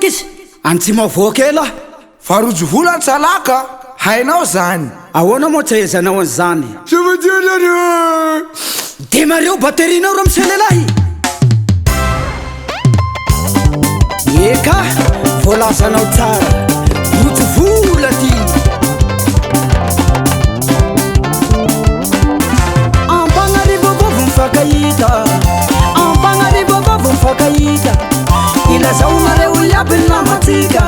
ankisy antsima voakela farojo vola tsalaka hainao zany ahoana moa tsy aezanao an'izany de mareo baterinao ro miselelahy eka voalazanao tsara rojo vola ty ampanarivovavo mifakahita ampanarivovavo mifakahita ilazaonareo iaby ny namatsika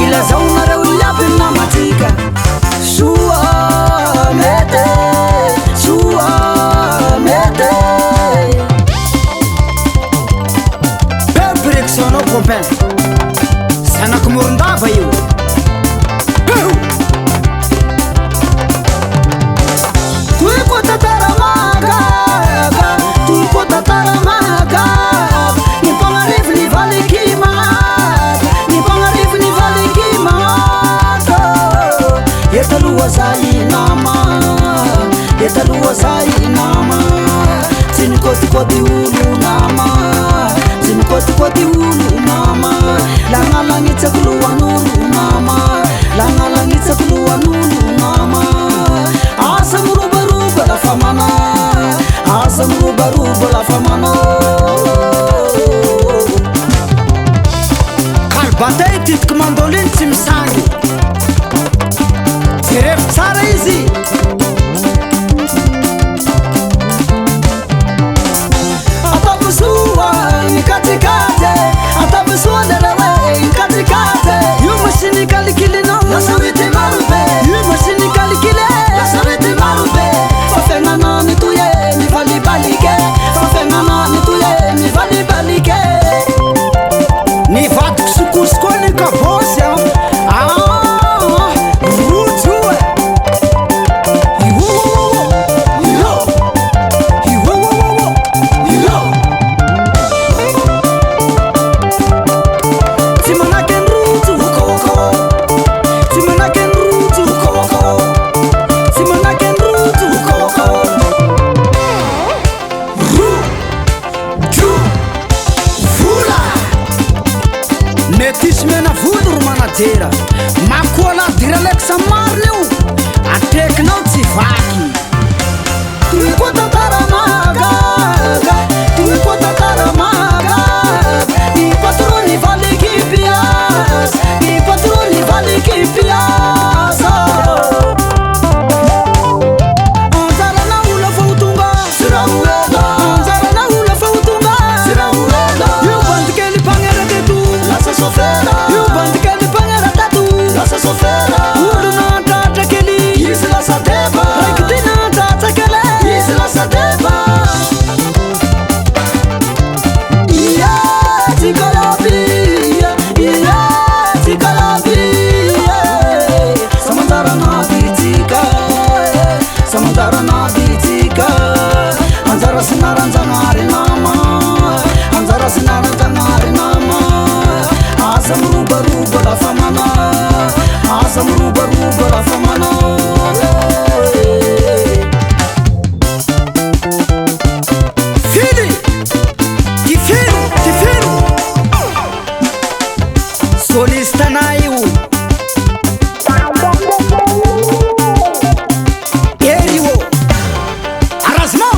ilazaonareo iaby ny namatsika soa mete bebriksonao copain zanako morondava io tuiko tataramaka tuiko tataramaka ni pangarif ni valikima ni pangarif ni valikima yetalua zainama yetalua zainama sinikoti ulu nama sinikoti ulu nama langalangitsa kuluwan ulu nama langalangitsa kuluwan ulu nama asa muruba la famana asa muruba la famana kalbatay titiko mandoliny tsy misangy jerefy tsara izy atapasua nikatikate atapasua darawe nikatikate yu masini kalikili no nasawiti marube yu masini kalikile nasawiti marube fafengana nituye mifali balike fafengana nituye mifali balike ni vatiko sukusko ni kabosya makola diralek samarleo atekinao tsy vaky tuiko tataramaka tuiko tataramaka ni patroni valikipias ni patroni valikipias anzara na ula fautunga sirawela anzara na ula fautunga sirawela yu bandikeli pangera tetu lasa sofela yu bandikeli sofera urna tata keli isla sadeba rektina tata kele isla sadeba iya tikalabi samantara na bitika anzara sinaranzangari nama anzara sinaranzangari nama asa muruba la famana asa muruba la famana fili tifiru solistanayu eriwo arasma